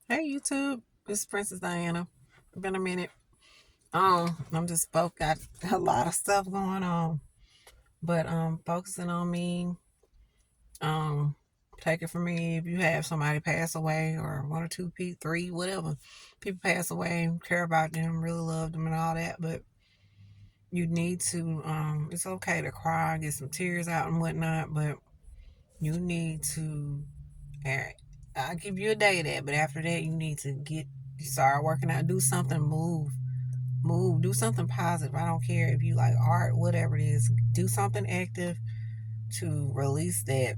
Hey YouTube, this is Princess Diana. Been a minute. I'm just both got a lot of stuff going on, but focusing on me. Um, take it from me. If you have somebody pass away, or one or two, three, whatever, people pass away, care about them, really love them, and all that, but you need to. It's okay to cry, get some tears out and whatnot, but you need to. I'll give you a day of that, but after that, you need to start working out, do something, move, do something positive. I don't care if you like art, whatever it is, do something active to release that,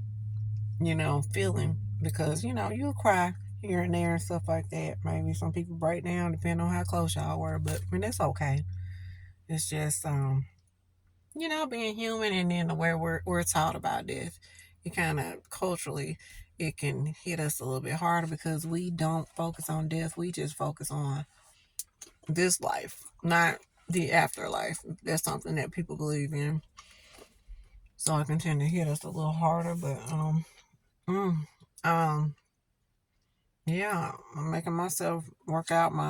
feeling because, you'll cry here and there and stuff like that. Maybe some people break down depending on how close y'all were, but I mean, that's okay. It's just, being human, and then the way we're taught about this, it kind of culturally, it can hit us a little bit harder because we don't focus on death. We just focus on this life, not the afterlife. That's something that people believe in. So it can tend to hit us a little harder. But mm, um, yeah, I'm making myself work out my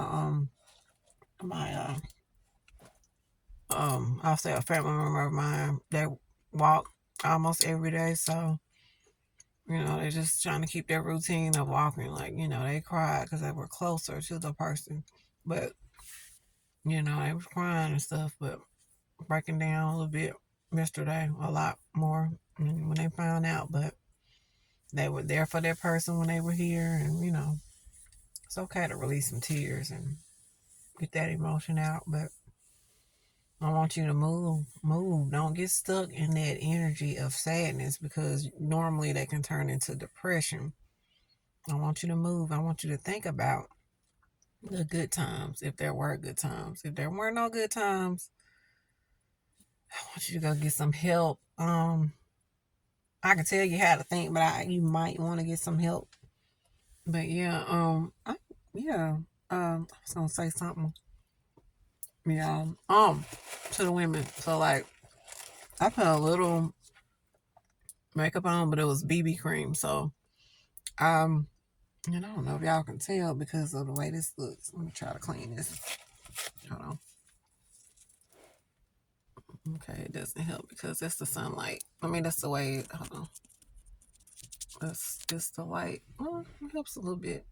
I'll say a family member of mine that walk almost every day. So they're just trying to keep their routine of walking. Like they cried because they were closer to the person, but they was crying and stuff, but breaking down a little bit yesterday, a lot more when they found out. But they were there for that person when they were here, and it's okay to release some tears and get that emotion out. But I want you to move. Don't get stuck in that energy of sadness because normally they can turn into depression. I want you to move. I want you to think about the good times, if there were good times. If there were no good times, I want you to go get some help. I can tell you how to think, but you might want to get some help. But yeah, yeah, I was gonna say something. Yeah, to the women. So like, I put a little makeup on, but it was BB cream. So I don't know if y'all can tell because of the way this looks. Let me try to clean this. Hold on. Okay, it doesn't help because that's the sunlight. I mean, that's the way. Hold on. That's just the light. Well, it helps a little bit.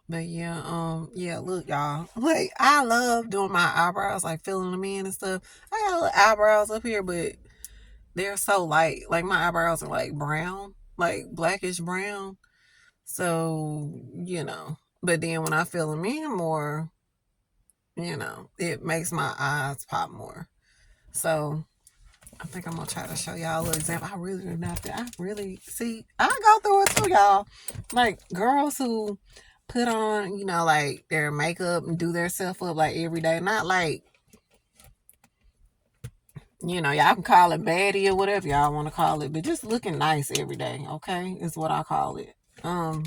But yeah, yeah, look, y'all. Like, I love doing my eyebrows, like filling them in and stuff. I got little eyebrows up here, but they're so light. Like, my eyebrows are like brown, like blackish brown. So, but then when I fill them in more, it makes my eyes pop more. So, I think I'm gonna try to show y'all a little example. I really do not. I really see. I go through it too, y'all. Like girls who put on, like their makeup and do their self up like every day. Not like, y'all can call it baddie or whatever y'all want to call it, but just looking nice every day. Okay, is what I call it. Um.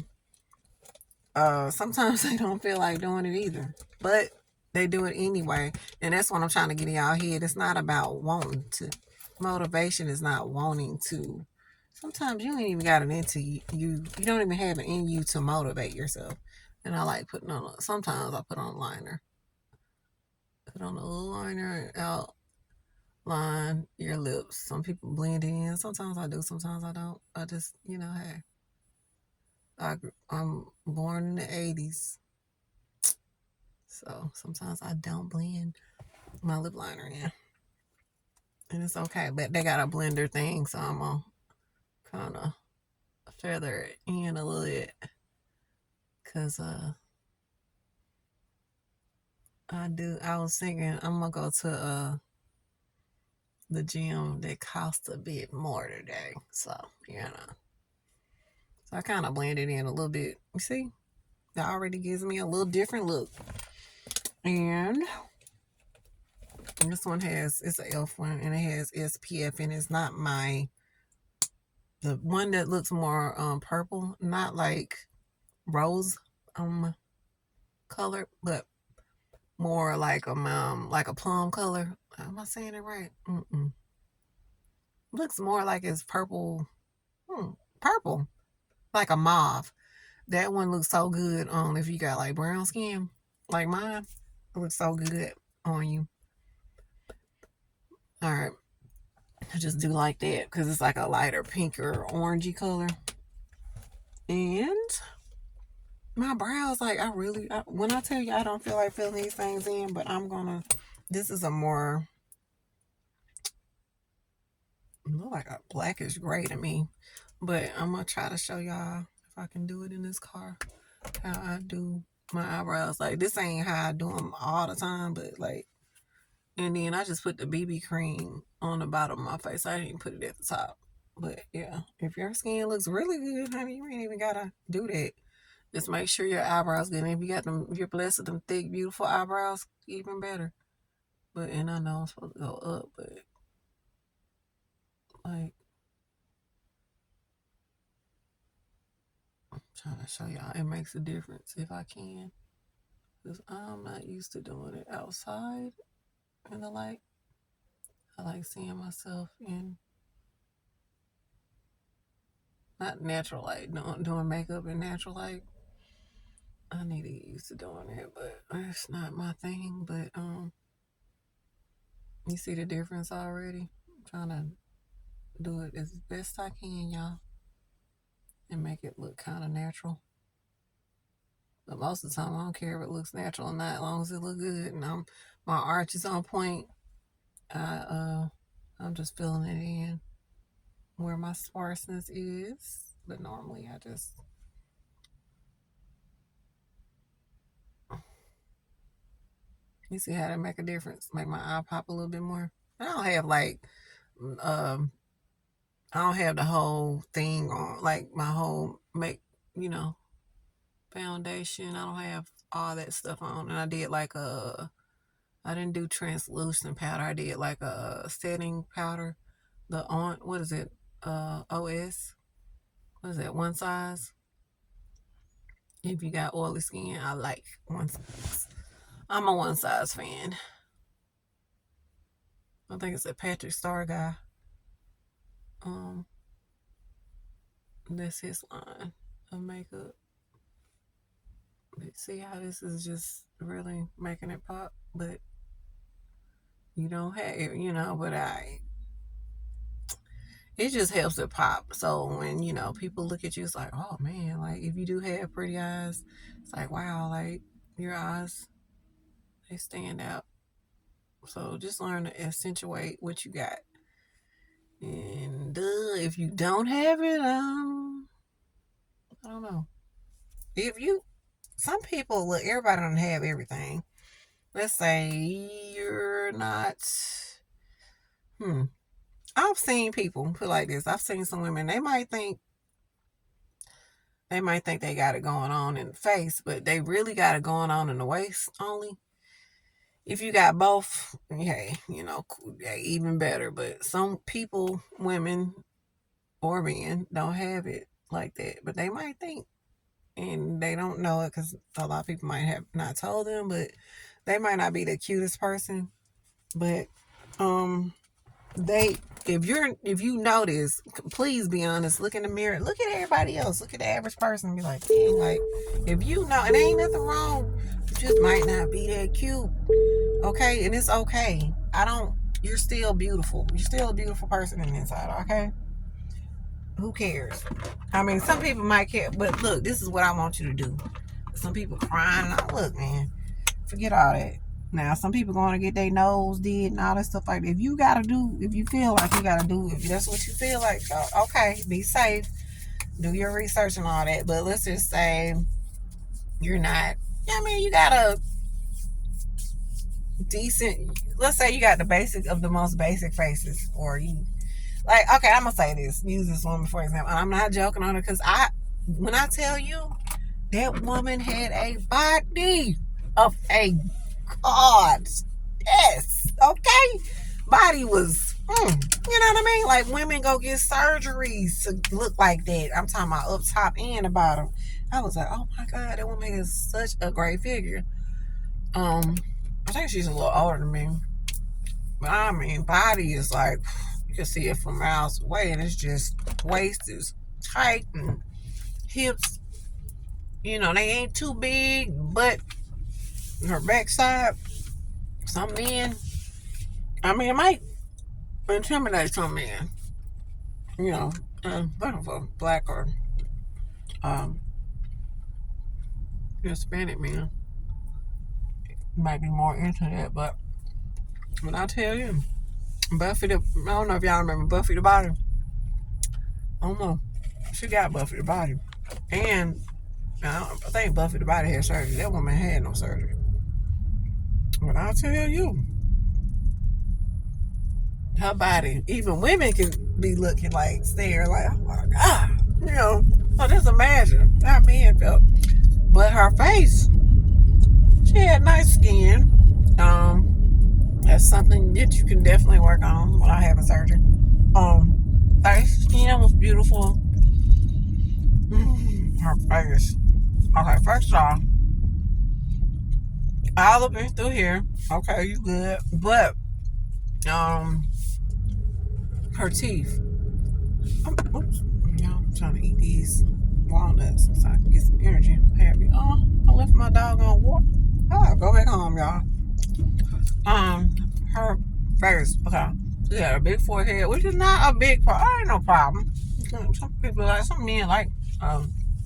Sometimes they don't feel like doing it either, but they do it anyway, and that's what I'm trying to get in y'all head. It's not about wanting to. Motivation is not wanting to. Sometimes you ain't even got it into you. You don't even have it in you to motivate yourself. And I like putting on. Sometimes I put on liner. Put on a little liner and outline your lips. Some people blend in. Sometimes I do. Sometimes I don't. I just, hey, I'm born in the '80s. So sometimes I don't blend my lip liner in. And it's okay. But they got a blender thing, so I'm gonna kind of feather it in a little bit. Cause I was thinking I'm gonna go to the gym that costs a bit more today. So, So I kind of blended in a little bit. You see? That already gives me a little different look. And this one it's an elf one and it has SPF and it's not the one that looks more purple, not like rose um color, but more like a plum color. Am I saying it right? Mm-mm. Looks more like it's purple, purple, like a mauve. That one looks so good on if you got like brown skin, like mine. It looks so good on you. All right, I just do like that because it's like a lighter pink or orangey color. And my brows, like when I tell you I don't feel like filling these things in, but this is a more, look like a blackish gray to me. But I'm gonna try to show y'all if I can do it in this car, how I do my eyebrows. Like this ain't how I do them all the time, but like, and then I just put the BB cream on the bottom of my face. I didn't put it at the top. But yeah, if your skin looks really good, honey, you ain't even gotta do that. Just make sure your eyebrows good. And if you got them, if you're blessed with them thick, beautiful eyebrows, even better. But and I know I'm supposed to go up, but like, I'm trying to show y'all, it makes a difference if I can, because I'm not used to doing it outside in the light. I like seeing myself in not natural light, doing makeup in natural light. I need to get used to doing it, but it's not my thing. But you see the difference already? I'm trying to do it as best I can, y'all, and make it look kind of natural. But most of the time, I don't care if it looks natural or not, as long as it look good. And my arch is on point. I'm just filling it in where my sparseness is. But normally, I just, you see how that make a difference? Make my eye pop a little bit more. I don't have like, um, I don't have the whole thing on, like my whole foundation. I don't have all that stuff on. And I did like I didn't do translucent powder. I did like a setting powder. What is it? OS. What is that? One size. If you got oily skin, I like one size. I'm a one size fan. I think it's a Patrick Star guy. That's his line of makeup. But see how this is just really making it pop, but you don't have, but it just helps it pop. So when, people look at you, it's like, oh man, like if you do have pretty eyes, it's like, wow, like your eyes, they stand out. So just learn to accentuate what you got. And if you don't have it, I don't know. Some people, look, everybody don't have everything. Let's say you're not, I've seen people put like this. I've seen some women, they might think they got it going on in the face, but they really got it going on in the waist only. If you got both, hey, even better. But some people, women or men, don't have it like that. But they might think, and they don't know it because a lot of people might have not told them, but they might not be the cutest person. But if you notice, please be honest. Look in the mirror. Look at everybody else. Look at the average person and be like, dang, like, if you know, it ain't nothing wrong. You just might not be that cute. Okay? And it's okay. You're still beautiful. You're still a beautiful person in the inside, okay? Who cares? I mean, some people might care, but look, this is what I want you to do. Some people crying. Look, man, forget all that. Now, some people going to get their nose did and all that stuff like that. If you feel like you got to do, if that's what you feel like, okay, be safe. Do your research and all that. But let's just say you're not, you got a decent, let's say you got the basic of the most basic faces, or you, like, okay, I'm going to say this. Use this woman, for example. I'm not joking on her because when I tell you, that woman had a body of a God. Yes. Okay. Body was, you know what I mean? Like women go get surgeries to look like that. I'm talking about up top and the bottom. I was like, oh my God, that woman is such a great figure. I think she's a little older than me. But I mean, body is like, you can see it from miles away, and it's just waist is tight and hips you know, they ain't too big, but her backside, some men, I mean, it might intimidate some men, you know, looking for black or um, Hispanic men might be more into that. But when I tell you, Buffy the, I don't know if y'all remember Buffy the Body. I don't know. She got Buffy the Body. And I think Buffy the Body had surgery. That woman had no surgery. But I'll tell you, her body, even women can be looking like, stare like, oh my God. You know, so just imagine how men felt. But her face, she had nice skin. That's something that you can definitely work on without having surgery. Face, skin was beautiful. Her face. Okay, first off, all of it through here. Okay, you good. But her teeth. Oops. I'm trying to eat these walnuts so I can get some energy. Happy. Oh, I left my dog on water. Oh, go back home, y'all. Her face. Okay. She had a big forehead, which is not a big problem. Ain't no problem. Some people like, some men like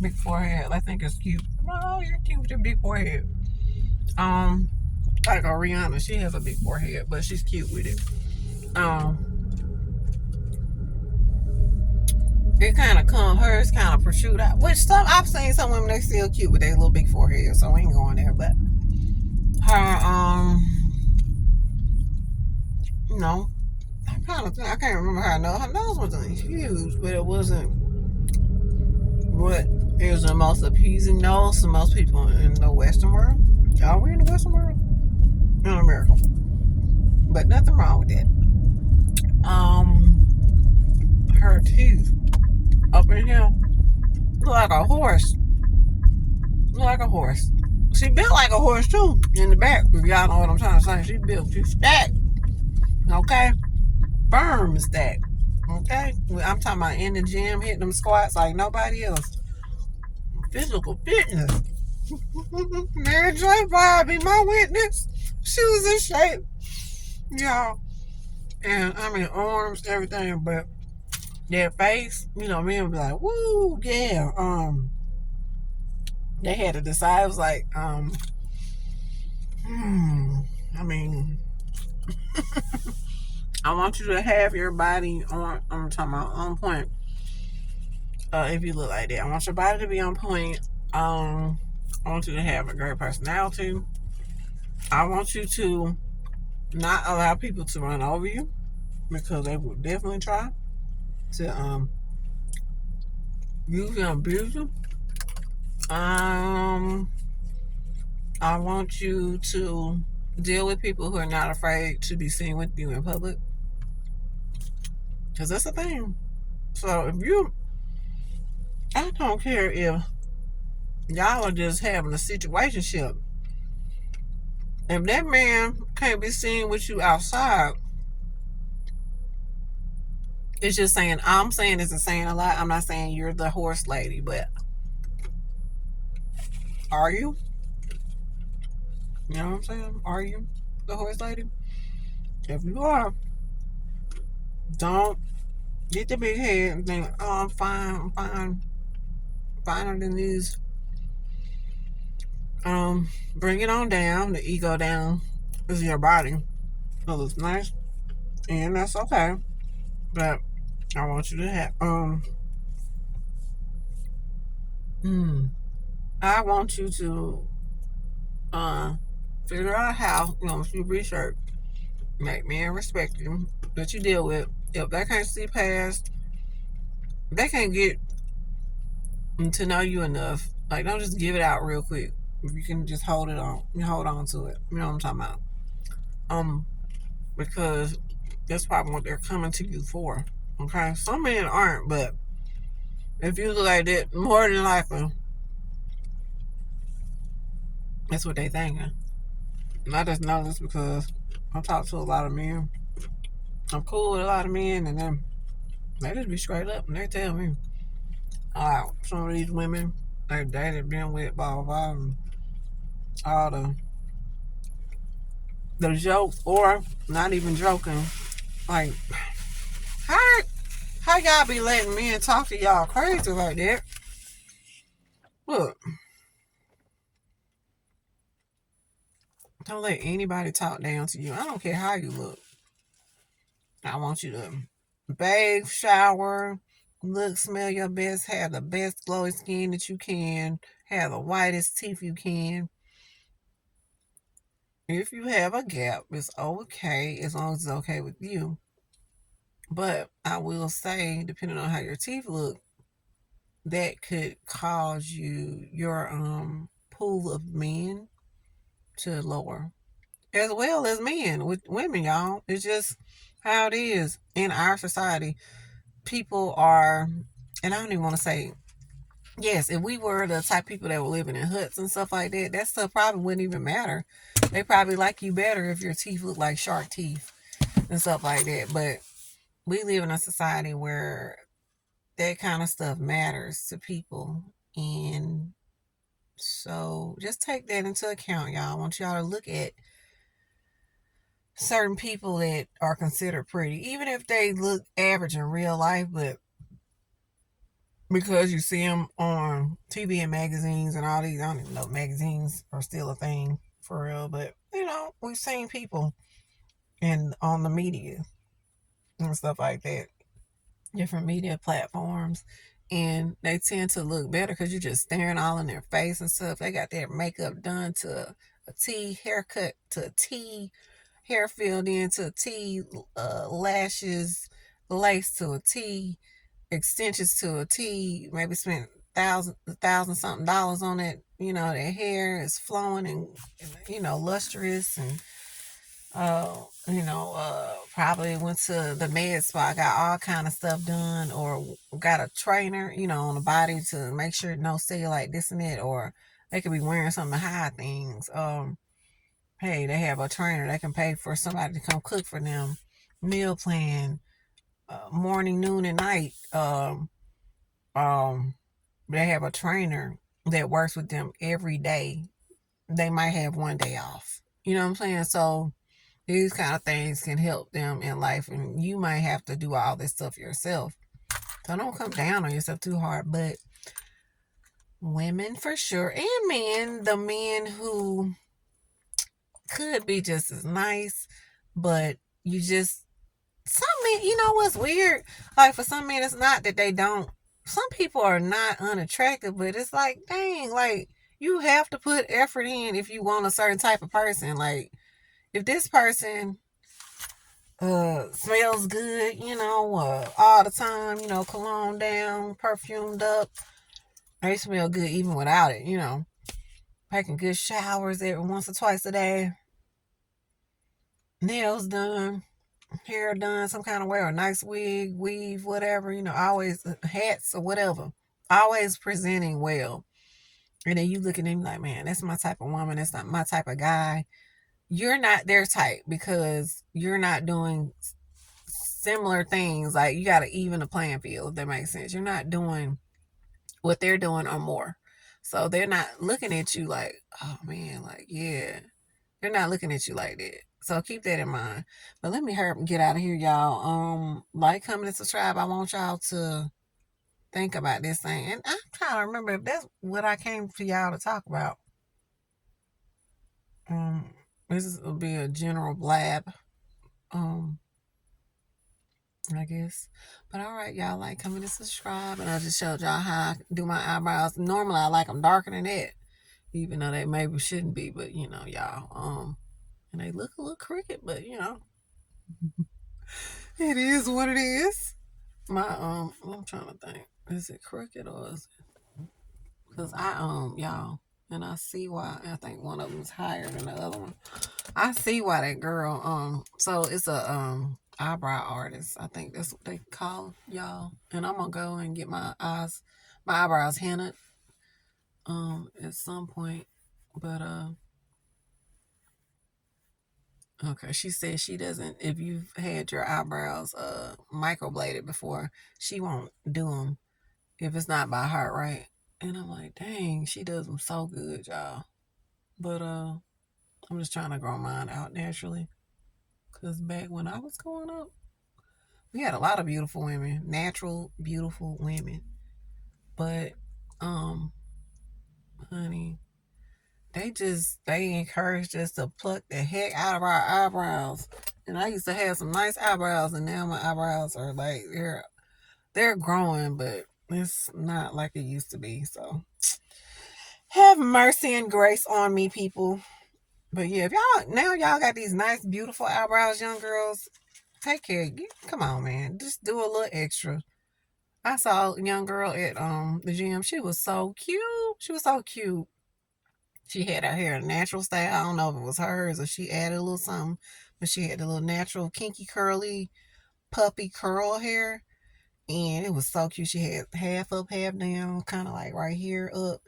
big forehead. I think it's cute. Oh, you're cute with your big forehead. Like Rihanna, she has a big forehead, but she's cute with it. It kind of hers kind of protrude out. Which I've seen some women, they still cute with their little big forehead, so we ain't going there. But her, you know, I can't remember her nose. Her nose wasn't huge, but it wasn't what is the most appeasing nose to most people in the Western world. Y'all, we in the Western world? In America. But nothing wrong with that. Her teeth up in here look like a horse. Look like a horse. She built like a horse too in the back. If y'all know what I'm trying to say, she's stacked. Okay, firm stacked. Okay, I'm talking about in the gym hitting them squats like nobody else. Physical fitness. Mary J. Bobby, my witness. She was in shape, y'all. And I mean arms, everything, but their face, you know, men would be like, woo, yeah. They had to decide. It was like, I mean, I want you to have your body on, I'm talking about on point. If you look like that, I want your body to be on point. I want you to have a great personality. I want you to not allow people to run over you, because they will definitely try to use and abuse you. I want you to deal with people who are not afraid to be seen with you in public, because that's the thing. So I don't care if y'all are just having a situationship. If that man can't be seen with you outside, it's just saying, I'm saying this and saying a lot. I'm not saying you're the horse lady, but are you? You know what I'm saying? Are you the horse lady? If you are, don't get the big head and think, oh, I'm fine, finer than these. Bring it on down, the ego down. This is your body. It looks nice, and that's okay. But I want you to have, I want you to, figure out how, you know, if you research, make men respect you, that you deal with. If they can't see past, they can't get to know you enough. Like, don't just give it out real quick. If you can just hold on to it. You know what I'm talking about? Because that's probably what they're coming to you for. Okay? Some men aren't, but if you look like that, more than likely, that's what they thinking. And I just know this because I talk to a lot of men. I'm cool with a lot of men, and then they just be straight up and they tell me, some of these women, Like dated, been with, blah blah blah, and all the jokes, or not even joking. Like, how how y'all be letting men talk to y'all crazy like that? Look, don't let anybody talk down to you. I don't care how you look. I want you to bathe, shower, look, smell your best, have the best glowing skin that you can, have the whitest teeth you can. If you have a gap, it's okay as long as it's okay with you. But I will say, depending on how your teeth look, that could cause your pool of men to lower. As well as men with women, y'all. It's just how it is in our society. People are, and I don't even want to say, yes, if we were the type of people that were living in huts and stuff like that, that stuff probably wouldn't even matter. They probably like you better if your teeth look like shark teeth and stuff like that. But we live in a society where that kind of stuff matters to people. And so just take that into account, y'all. I want y'all to look at certain people that are considered pretty, even if they look average in real life, but because you see them on TV and magazines and all these, I don't even know if magazines are still a thing for real, but we've seen people in on the media and stuff like that, different media platforms, and they tend to look better because you're just staring all in their face and stuff. They got their makeup done to a T, haircut to a T, hair filled in to a T, lashes laced to a T, extensions to a T, maybe spent thousand something dollars on it. Their hair is flowing and lustrous, and probably went to the med spa, got all kind of stuff done, or got a trainer, on the body to make sure no cellulite, this and that, or they could be wearing something to hide things. Hey, they have a trainer. They can pay for somebody to come cook for them, meal plan, morning, noon, and night. They have a trainer that works with them every day. They might have one day off. You know what I'm saying? So these kind of things can help them in life, and you might have to do all this stuff yourself. So don't come down on yourself too hard. But women for sure, and men, the men who could be just as nice, but you just, some men, what's weird? Like, for some men, it's not that they don't. Some people are not unattractive, but it's like, dang, like, you have to put effort in if you want a certain type of person. Like, if this person smells good, all the time, cologne down, perfumed up, they smell good even without it, taking good showers every once or twice a day, nails done, hair done some kind of way, or a nice wig, weave, whatever, always hats or whatever, always presenting well. And then you look at them like, man, that's my type of woman, that's not my type of guy. You're not their type because you're not doing similar things. Like, you got to even the playing field, if that makes sense. You're not doing what they're doing or more. So they're not looking at you like, oh man, like, yeah. They're not looking at you like that. So keep that in mind. But let me hurry up and get out of here, y'all. Like, comment, and subscribe. I want y'all to think about this thing. And I'm trying to remember if that's what I came to y'all to talk about. This will be a general blab. I guess. But all right, y'all, like, comment, and subscribe. And I just showed y'all how I do my eyebrows. Normally, I like them darker than that, even though they maybe shouldn't be. But y'all, and they look a little crooked, but it is what it is. My I'm trying to think. Is it crooked or is it? Because y'all, and I see why. I think one of them is higher than the other one. I see why that girl. So it's a eyebrow artist. I think that's what they call y'all. And I'm gonna go and get my eyebrows hennaed at some point. But okay, she said she doesn't, if you've had your eyebrows microbladed before, she won't do them if it's not by her, right? And I'm like, dang, she does them so good, y'all. But I'm just trying to grow mine out naturally. Cause back when I was growing up, we had a lot of beautiful women, natural, beautiful women. But um, honey, they encouraged us to pluck the heck out of our eyebrows. And I used to have some nice eyebrows, and now my eyebrows are like they're growing, but it's not like it used to be. So have mercy and grace on me, people. But yeah, if y'all got these nice, beautiful eyebrows, young girls, take care. Come on, man, just do a little extra. I saw a young girl at the gym. She was so cute. She was so cute. She had her hair natural style. I don't know if it was hers or she added a little something, but she had a little natural, kinky, curly, puppy curl hair. And it was so cute. She had half up, half down, kind of like right here up,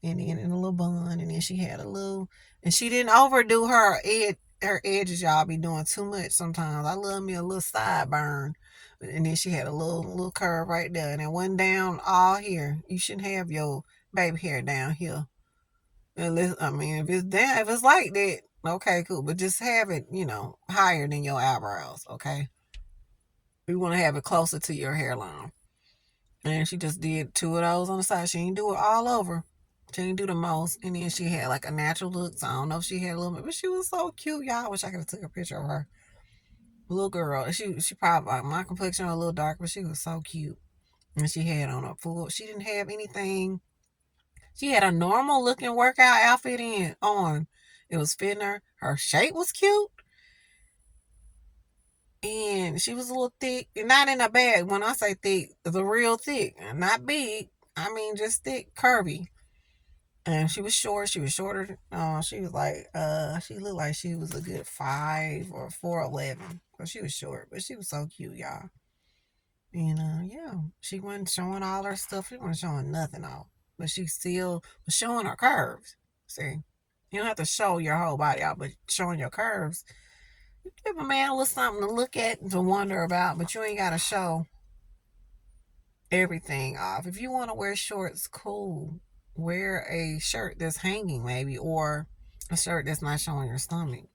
and then in a little bun. And then she had a little, and she didn't overdo her edges. Y'all be doing too much sometimes. I love me a little sideburn. And then she had a little curve right there, and it went down all here. You shouldn't have your baby hair down here. Unless, I mean, if it's down, if it's like that, okay, cool. But just have it, higher than your eyebrows, okay? We want to have it closer to your hairline. And she just did two of those on the side. She didn't do it all over. She didn't do the most. And then she had like a natural look. So I don't know if she had a little bit, but she was so cute, y'all. I wish I could have took a picture of her. Little girl. She probably like my complexion was a little dark, but she was so cute. And she had on a full. She didn't have anything. She had a normal looking workout outfit on. It was fitting her. Her shape was cute. And she was a little thick, and not in a bag. When I say thick, the real thick, not big. I mean just thick, curvy. And she was short. She was shorter. She was like, she looked like she was a good 5 or 4'11". So she was short, but she was so cute, y'all. And yeah, she wasn't showing all her stuff. She wasn't showing nothing off, but she still was showing her curves. See, you don't have to show your whole body out, but showing your curves, give a man a little something to look at and to wonder about. But you ain't got to show everything off. If you want to wear shorts, cool. Wear a shirt that's hanging, maybe, or a shirt that's not showing your stomach.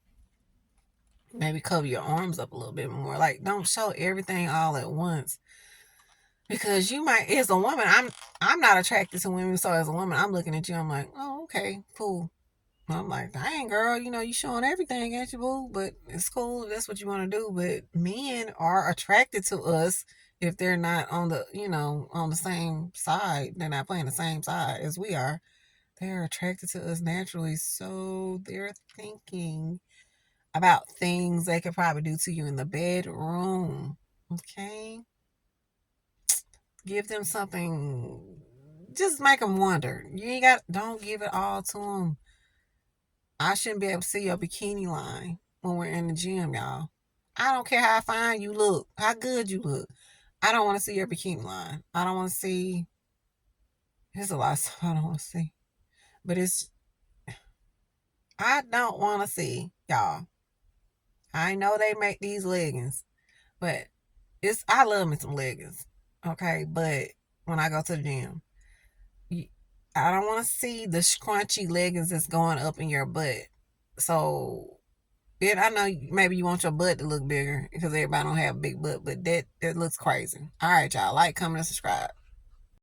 Maybe cover your arms up a little bit more. Like, don't show everything all at once. Because you might, as a woman, I'm not attracted to women, so as a woman, I'm looking at you, I'm like, oh, okay, cool. I'm like, dang, girl, you showing everything, ain't you, boo? But it's cool if that's what you want to do. But men are attracted to us if they're not on the same side. They're not playing the same side as we are. They're attracted to us naturally. So they're thinking about things they could probably do to you in the bedroom. Okay? Give them something. Just make them wonder. Don't give it all to them. I shouldn't be able to see your bikini line when we're in the gym, y'all. I don't care how fine you look, how good you look. I don't want to see your bikini line. I don't want to see. There's a lot of stuff I don't want to see. But I don't want to see, y'all. I know they make these leggings, but I love me some leggings. Okay, but when I go to the gym, I don't want to see the scrunchy leggings that's going up in your butt. So I know maybe you want your butt to look bigger because everybody don't have a big butt, but that looks crazy. All right, y'all. Like, comment, and subscribe.